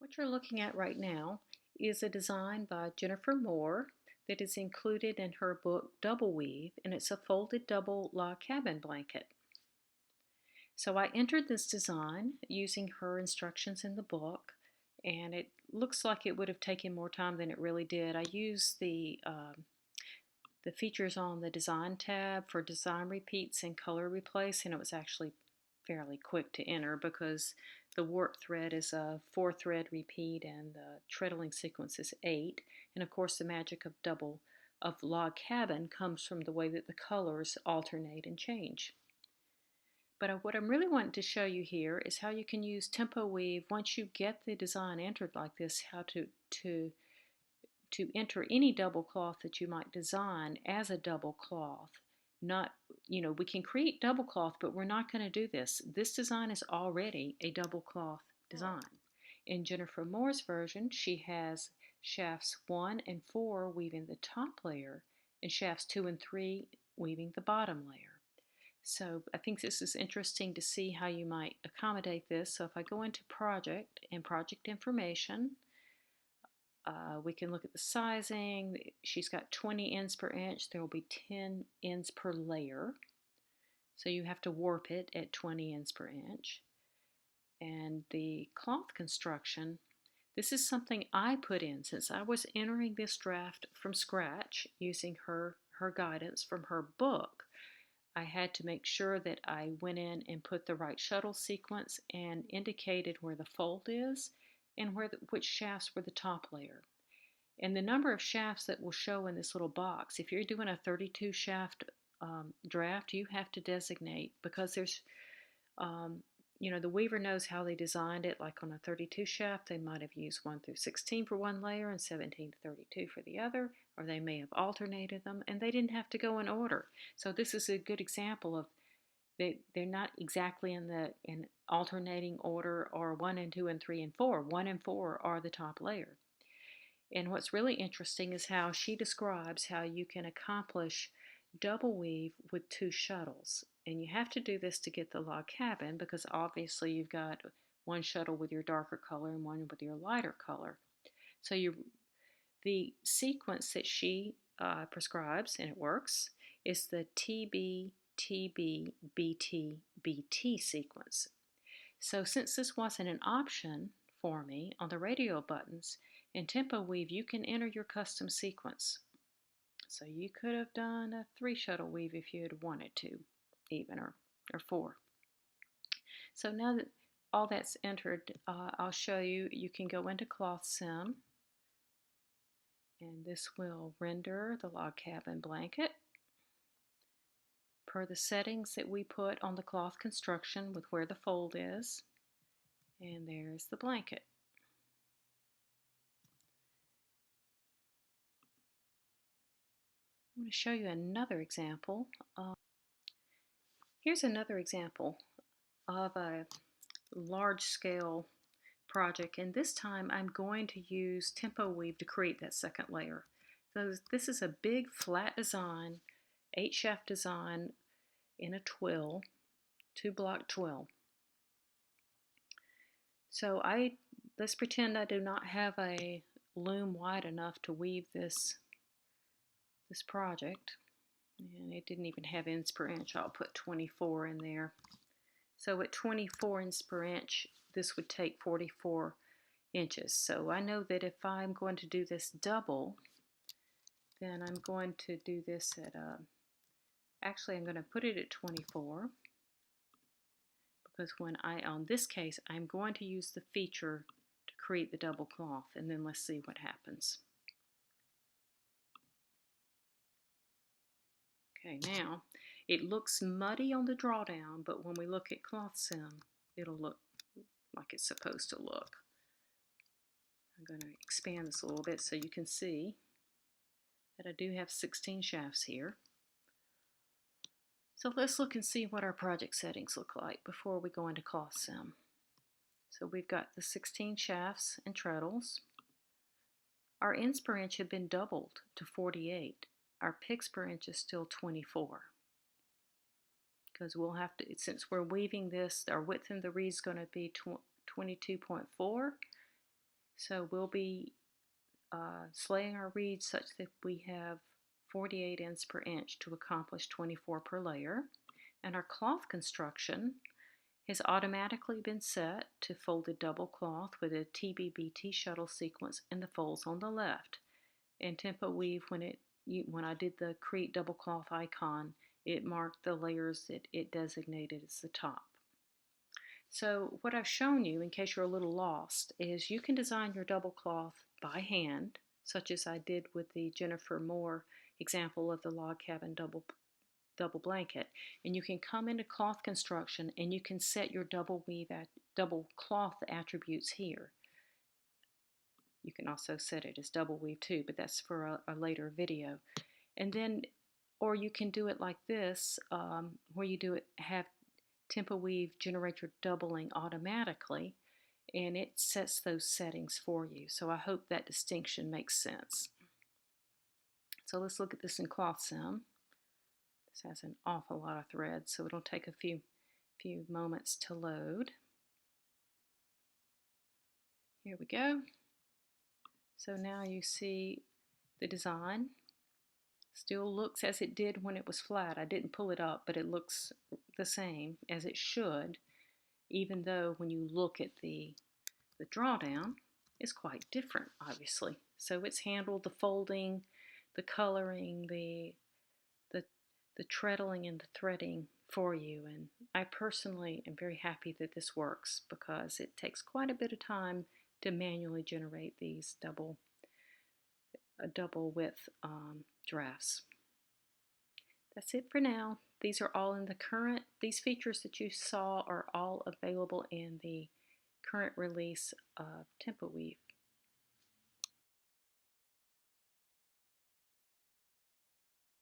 What you're looking at right now is a design by Jennifer Moore that is included in her book TempoWeave, and it's a folded double log cabin blanket. So I entered this design using her instructions in the book, and it looks like it would have taken more time than it really did. I used the features on the design tab for design repeats and color replace, and it was actually fairly quick to enter because the warp thread is a 4-thread repeat and the treadling sequence is 8. And of course the magic of log cabin comes from the way that the colors alternate and change. But what I'm really wanting to show you here is how you can use TempoWeave once you get the design entered like this, how to enter any double cloth that you might design as a double cloth. Not, we can create double cloth, but we're not going to do this. This design is already a double cloth design. In Jennifer Moore's version, she has shafts 1 and 4 weaving the top layer and shafts 2 and 3 weaving the bottom layer. So I think this is interesting to see how you might accommodate this. So if I go into project and project information, we can look at the sizing. She's got 20 ends per inch. There will be 10 ends per layer. So you have to warp it at 20 ends per inch. And the cloth construction, this is something I put in since I was entering this draft from scratch using her guidance from her book. I had to make sure that I went in and put the right shuttle sequence and indicated where the fold is and which shafts were the top layer. And the number of shafts that will show in this little box, if you're doing a 32 shaft draft, you have to designate because there's, the weaver knows how they designed it. Like on a 32 shaft, they might have used 1 through 16 for one layer and 17 to 32 for the other, or they may have alternated them, and they didn't have to go in order. So this is a good example of they're not exactly in alternating order or 1 and 2 and 3 and 4. 1 and 4 are the top layer. And what's really interesting is how she describes how you can accomplish double weave with 2 shuttles. And you have to do this to get the log cabin because obviously you've got one shuttle with your darker color and one with your lighter color. So the sequence that she prescribes, and it works, is the TB, TB, BT, BT sequence. So since this wasn't an option for me on the radio buttons, in TempoWeave you can enter your custom sequence. So you could have done a 3 shuttle weave if you had wanted to, even, or 4. So now that all that's entered, I'll show you. You can go into Cloth Sim, and this will render the log cabin blanket per the settings that we put on the cloth construction with where the fold is. And there's the blanket. I'm going to show you another example. Here's another example of a large-scale project, and this time I'm going to use TempoWeave to create that second layer. So this is a big flat design, 8-shaft design in a twill, 2-block twill. So let's pretend I do not have a loom wide enough to weave this project, and it didn't even have ends per inch. I'll put 24 in there. So at 24 ends per inch, this would take 44 inches. So I know that if I'm going to do this double, then I'm going to do this at actually I'm going to put it at 24 because on this case, I'm going to use the feature to create the double cloth, and then let's see what happens. Okay, now it looks muddy on the drawdown, but when we look at Cloth Sim, it'll look like it's supposed to look. I'm going to expand this a little bit so you can see that I do have 16 shafts here. So let's look and see what our project settings look like before we go into Cloth Sim. So we've got the 16 shafts and treadles. Our ends per inch have been doubled to 48. Our picks per inch is still 24. Because we'll have to, since we're weaving this, our width in the reed is going to be 22.4. So we'll be slaying our reeds such that we have 48 ends per inch to accomplish 24 per layer. And our cloth construction has automatically been set to folded double cloth with a TBBT shuttle sequence and the folds on the left. And TempoWeave, when I did the create double cloth icon, it marked the layers that it designated as the top. So what I've shown you, in case you're a little lost, is you can design your double cloth by hand, such as I did with the Jennifer Moore example of the log cabin double blanket. And you can come into cloth construction and you can set your double cloth attributes here. You can also set it as double weave too, but that's for a later video. And then, or you can do it like this, where you have TempoWeave generate your doubling automatically, and it sets those settings for you. So I hope that distinction makes sense. So let's look at this in Cloth Sim. This has an awful lot of threads, so it'll take a few moments to load. Here we go. So now you see the design still looks as it did when it was flat. I didn't pull it up, but it looks the same as it should, even though when you look at the drawdown, it's quite different, obviously. So it's handled the folding, the coloring, the treadling and the threading for you. And I personally am very happy that this works because it takes quite a bit of time to manually generate these double width drafts. That's it for now. These are all in the current, these features that you saw are all available in the current release of TempoWeave.